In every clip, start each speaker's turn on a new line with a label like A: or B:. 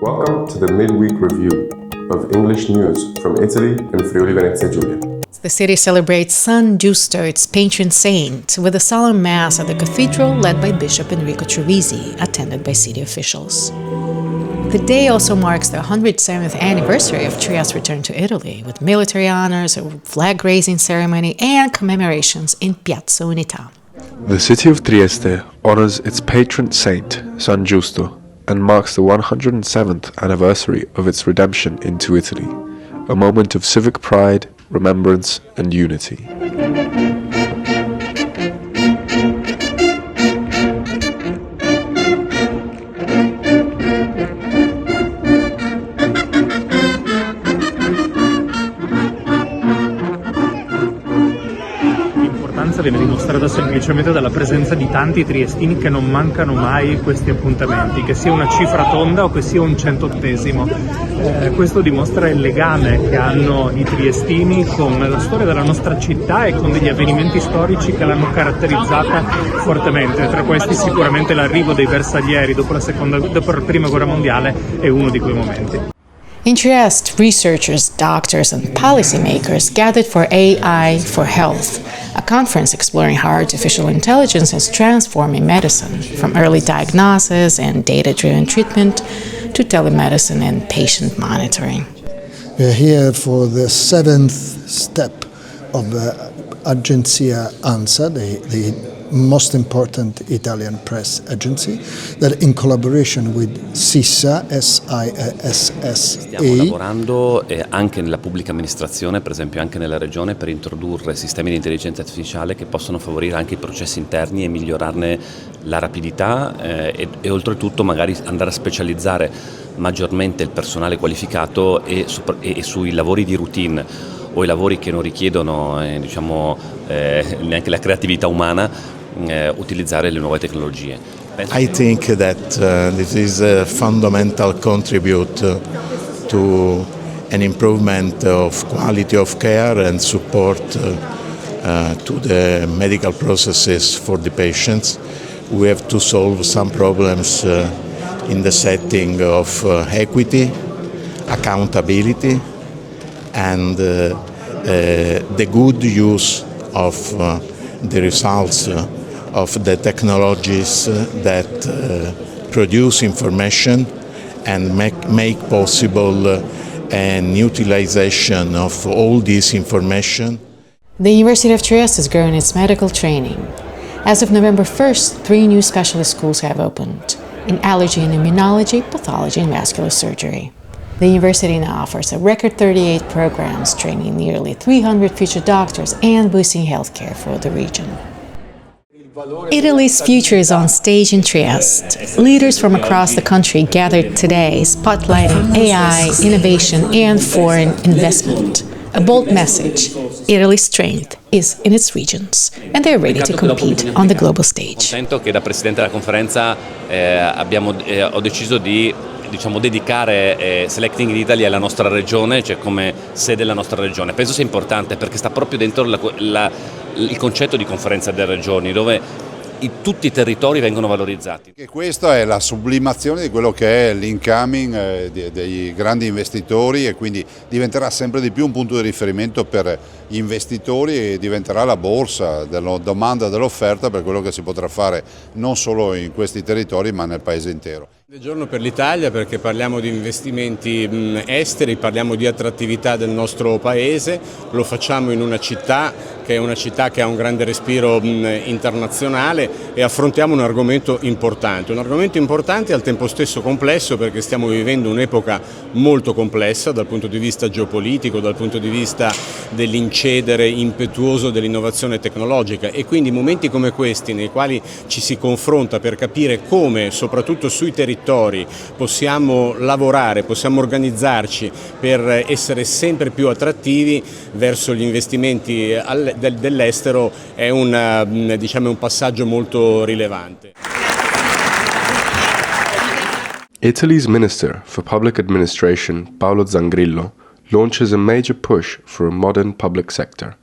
A: Welcome to the midweek review of English news from Italy and Friuli Venezia Giulia.
B: The city celebrates San Giusto, its patron saint, with a solemn mass at the cathedral led by Bishop Enrico Troisi, attended by city officials. The day also marks the 107th anniversary of Trieste's return to Italy, with military honors, a flag-raising ceremony, and commemorations in Piazza Unità.
C: The city of Trieste honors its patron saint, San Giusto, and marks the 107th anniversary of its redemption into Italy, a moment of civic pride, remembrance, and unity.
D: Viene dimostrata semplicemente dalla presenza di tanti triestini che non mancano mai questi appuntamenti, che sia una cifra tonda o che sia un 100°. Questo dimostra il legame che hanno i triestini con la storia della nostra città e con degli avvenimenti storici che l'hanno caratterizzata fortemente. Tra questi sicuramente l'arrivo dei bersaglieri dopo la Prima Guerra Mondiale è uno di quei momenti.
B: In Trieste, researchers, doctors, and policymakers gathered for AI for Health, a conference exploring how artificial intelligence is transforming medicine, from early diagnosis and data-driven treatment to telemedicine and patient monitoring.
E: We are here for the 7th step of the Agenzia ANSA, the most important Italian press agency, that in collaboration with SISSA, SISSA.
F: Stiamo lavorando anche nella pubblica amministrazione, per esempio anche nella regione, per introdurre sistemi di intelligenza artificiale che possono favorire anche i processi interni e migliorarne la rapidità e oltretutto magari andare a specializzare maggiormente il personale qualificato e sui lavori di routine o i lavori che non richiedono neanche la creatività umana, utilizzare le nuove tecnologie.
G: I think that this is a fundamental contribute to an improvement of quality of care and support to the medical processes for the patients. We have to solve some problems in the setting of equity, accountability, and the good use of the results of the technologies that produce information and make possible an utilization of all this information.
B: The University of Trieste is growing its medical training. As of November 1st, 3 new specialist schools have opened in allergy and immunology, pathology, and vascular surgery. The university now offers a record 38 programs, training nearly 300 future doctors and boosting healthcare for the region. Italy's future is on stage in Trieste. Leaders from across the country gathered today, spotlighting AI, innovation, and foreign investment. A bold message: Italy's strength is in its regions, and they're ready to compete on the global stage.
F: Contento che da Presidente della Conferenza ho deciso di dedicare Selecting Italy alla nostra regione, cioè come sede della nostra regione. Penso sia importante perché sta proprio dentro il concetto di conferenza delle regioni, dove tutti i territori vengono valorizzati.
H: E questa è la sublimazione di quello che è l'incoming dei grandi investitori e quindi diventerà sempre di più un punto di riferimento per gli investitori e diventerà la borsa della domanda e dell'offerta per quello che si potrà fare non solo in questi territori ma nel paese intero.
I: È un giorno per l'Italia perché parliamo di investimenti esteri, parliamo di attrattività del nostro paese, lo facciamo in una città che ha un grande respiro internazionale e affrontiamo un argomento importante e al tempo stesso complesso perché stiamo vivendo un'epoca molto complessa dal punto di vista geopolitico, dal punto di vista dell'incedere impetuoso dell'innovazione tecnologica e quindi momenti come questi nei quali ci si confronta per capire come, soprattutto sui territori, possiamo lavorare, possiamo organizzarci per essere sempre più attrattivi verso gli investimenti dell'estero è un passaggio molto rilevante.
C: Italy's Minister for Public Administration, Paolo Zangrillo, launches a major push for a modern public sector.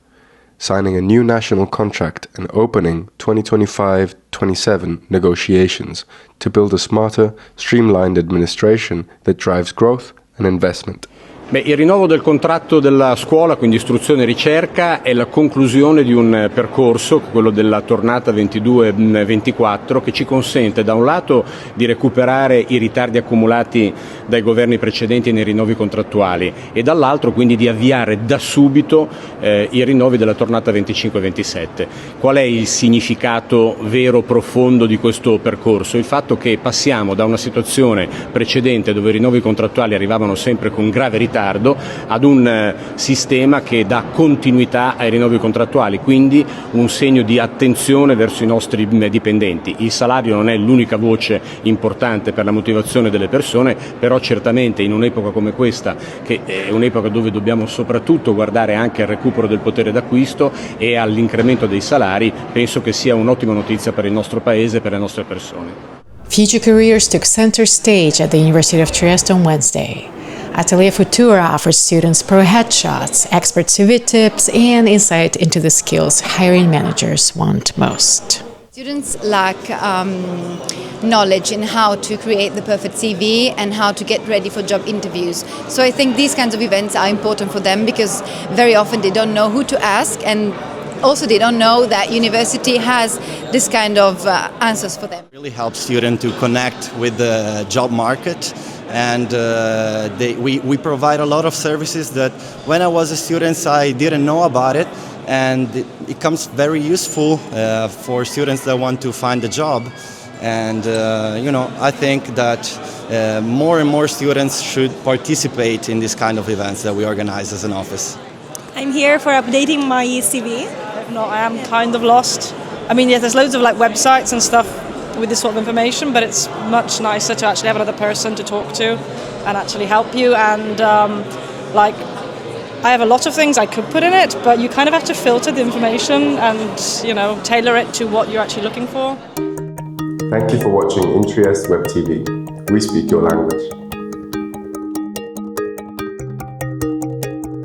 C: signing a new national contract and opening 2025-27 negotiations to build a smarter, streamlined administration that drives growth and investment.
I: Il rinnovo del contratto della scuola, quindi istruzione e ricerca, è la conclusione di un percorso, quello della tornata 22-24, che ci consente da un lato di recuperare i ritardi accumulati dai governi precedenti nei rinnovi contrattuali e dall'altro quindi di avviare da subito i rinnovi della tornata 25-27. Qual è il significato vero, profondo di questo percorso? Il fatto che passiamo da una situazione precedente dove i rinnovi contrattuali arrivavano sempre con grave ritardo ad un sistema che dà continuità ai rinnovi contrattuali, quindi un segno di attenzione verso i nostri dipendenti. Il salario non è l'unica voce importante per la motivazione delle persone, però certamente in un'epoca come questa, che è un'epoca dove dobbiamo soprattutto guardare anche al recupero del potere d'acquisto e all'incremento dei salari, penso che sia un'ottima notizia per il nostro Paese e per le nostre persone.
B: Future careers took center stage at the University of Trieste on Wednesday. Atelier Futura offers students pro headshots, expert CV tips, and insight into the skills hiring managers want most.
J: Students lack knowledge in how to create the perfect CV and how to get ready for job interviews. So I think these kinds of events are important for them because very often they don't know who to ask, and also they don't know that university has this kind of answers for them.
K: It really helps students to connect with the job market. And we provide a lot of services that when I was a student I didn't know about it, and it becomes very useful for students that want to find a job. And I think that more and more students should participate in this kind of events that we organize as an office.
L: I'm here for updating my CV. If not, I am kind of lost. I mean, yeah, there's loads of websites and stuff with this sort of information, but it's much nicer to actually have another person to talk to and actually help you. And I have a lot of things I could put in it, but you kind of have to filter the information and tailor it to what you're actually looking for.
A: Thank you for watching In Trieste Web TV. We speak your language.